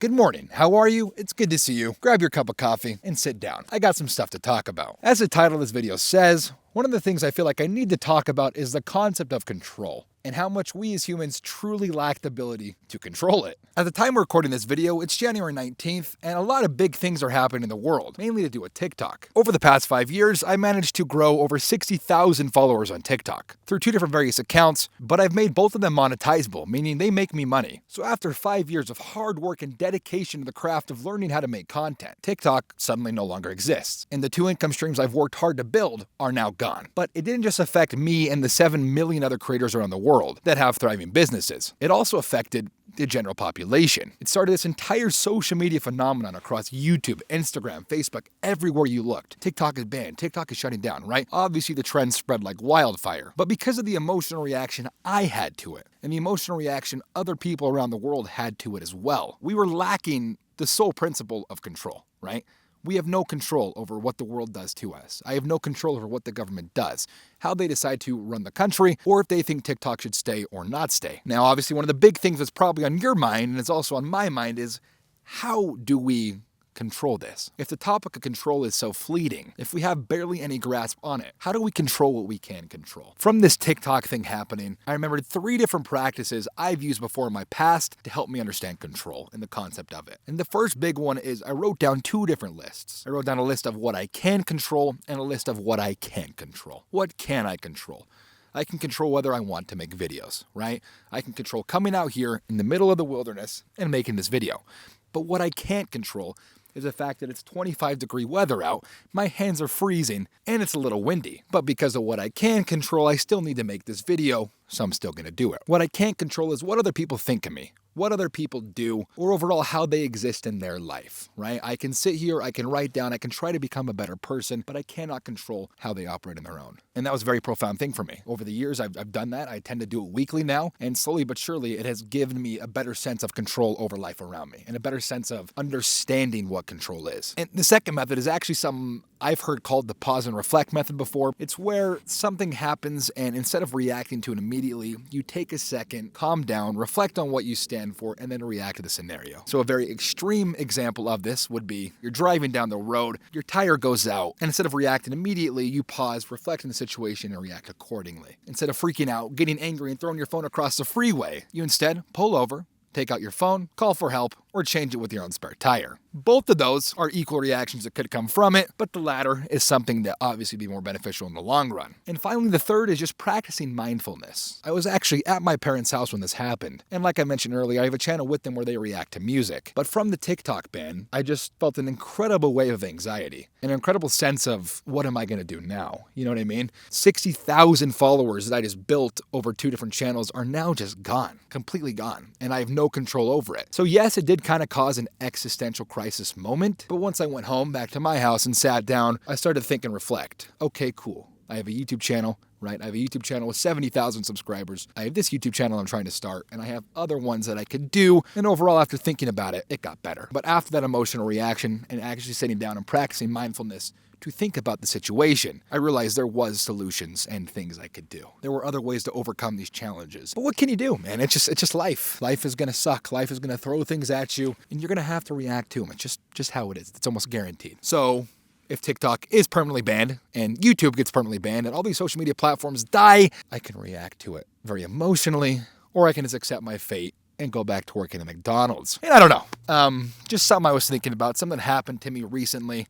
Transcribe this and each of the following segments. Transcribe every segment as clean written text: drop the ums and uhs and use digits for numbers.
Good morning, how are you? It's good to see you. Grab your cup of coffee and sit down. I got some stuff to talk about. As the title of this video says, one of the things I feel like I need to talk about is the concept of control and how much we as humans truly lack the ability to control it. At the time we're recording this video, it's January 19th, and a lot of big things are happening in the world, mainly to do with TikTok. Over the past 5 years, I managed to grow over 60,000 followers on TikTok through 2 different various accounts, but I've made both of them monetizable, meaning they make me money. So after 5 years of hard work and dedication to the craft of learning how to make content, TikTok suddenly no longer exists, and the 2 income streams I've worked hard to build are now gone. But it didn't just affect me and the 7 million other creators around the world that have thriving businesses. It also affected the general population. It started this entire social media phenomenon across YouTube, Instagram, Facebook, everywhere you looked. TikTok is banned, TikTok is shutting down, right? Obviously the trend spread like wildfire, but because of the emotional reaction I had to it, and the emotional reaction other people around the world had to it as well, we were lacking the sole principle of control, right? We have no control over what the world does to us. I have no control over what the government does, how they decide to run the country, or if they think TikTok should stay or not stay. Now, obviously, one of the big things that's probably on your mind, and it's also on my mind, is how do we control this? If the topic of control is so fleeting, if we have barely any grasp on it, how do we control what we can control? From this TikTok thing happening, I remembered 3 different practices I've used before in my past to help me understand control and the concept of it. And the first big one is I wrote down 2 different lists. I wrote down a list of what I can control and a list of what I can't control. What can I control? I can control whether I want to make videos, right? I can control coming out here in the middle of the wilderness and making this video. But what I can't control is the fact that it's 25-degree weather out, my hands are freezing, and it's a little windy. But because of what I can control, I still need to make this video, so I'm still gonna do it. What I can't control is what other people think of me, what other people do, or overall how they exist in their life, right? I can sit here, I can write down, I can try to become a better person, but I cannot control how they operate on their own. And that was a very profound thing for me. Over the years, I've done that. I tend to do it weekly now, and slowly but surely, it has given me a better sense of control over life around me, and a better sense of understanding what control is. And the second method is actually something I've heard called the pause and reflect method before. It's where something happens, and instead of reacting to it immediately, you take a second, calm down, reflect on what you stand for, and then react to the scenario. So a very extreme example of this would be you're driving down the road, your tire goes out, and instead of reacting immediately, you pause, reflect on the situation, and react accordingly. Instead of freaking out, getting angry, and throwing your phone across the freeway, you instead pull over, take out your phone, call for help, or change it with your own spare tire. Both of those are equal reactions that could come from it, but the latter is something that obviously be more beneficial in the long run. And finally, the third is just practicing mindfulness. I was actually at my parents' house when this happened, and like I mentioned earlier, I have a channel with them where they react to music. But from the TikTok ban, I just felt an incredible wave of anxiety, an incredible sense of what am I gonna do now? You know what I mean? 60,000 followers that I just built over 2 different channels are now just gone, completely gone, and I have no control over it. So yes, it did kind of cause an existential crisis moment, but once I went home back to my house and sat down, I started to think and reflect. Okay, cool. I have a YouTube channel, right? I have a YouTube channel with 70,000 subscribers. I have this YouTube channel I'm trying to start, and I have other ones that I could do. And overall, after thinking about it, it got better. But after that emotional reaction and actually sitting down and practicing mindfulness to think about the situation, I realized there was solutions and things I could do. There were other ways to overcome these challenges. But what can you do, man? It's just life. Life is gonna suck. Life is gonna throw things at you, and you're gonna have to react to them. It's just how it is. It's almost guaranteed. So if TikTok is permanently banned and YouTube gets permanently banned and all these social media platforms die, I can react to it very emotionally, or I can just accept my fate and go back to working at McDonald's. And I don't know. Just something I was thinking about. Something happened to me recently.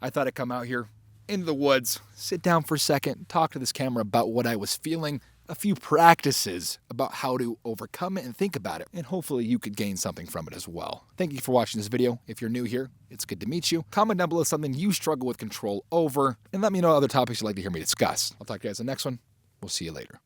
I thought I'd come out here into the woods, sit down for a second, talk to this camera about what I was feeling, a few practices about how to overcome it and think about it, and hopefully you could gain something from it as well. Thank you for watching this video. If you're new here, it's good to meet you. Comment down below something you struggle with control over, and let me know other topics you'd like to hear me discuss. I'll talk to you guys in the next one. We'll see you later.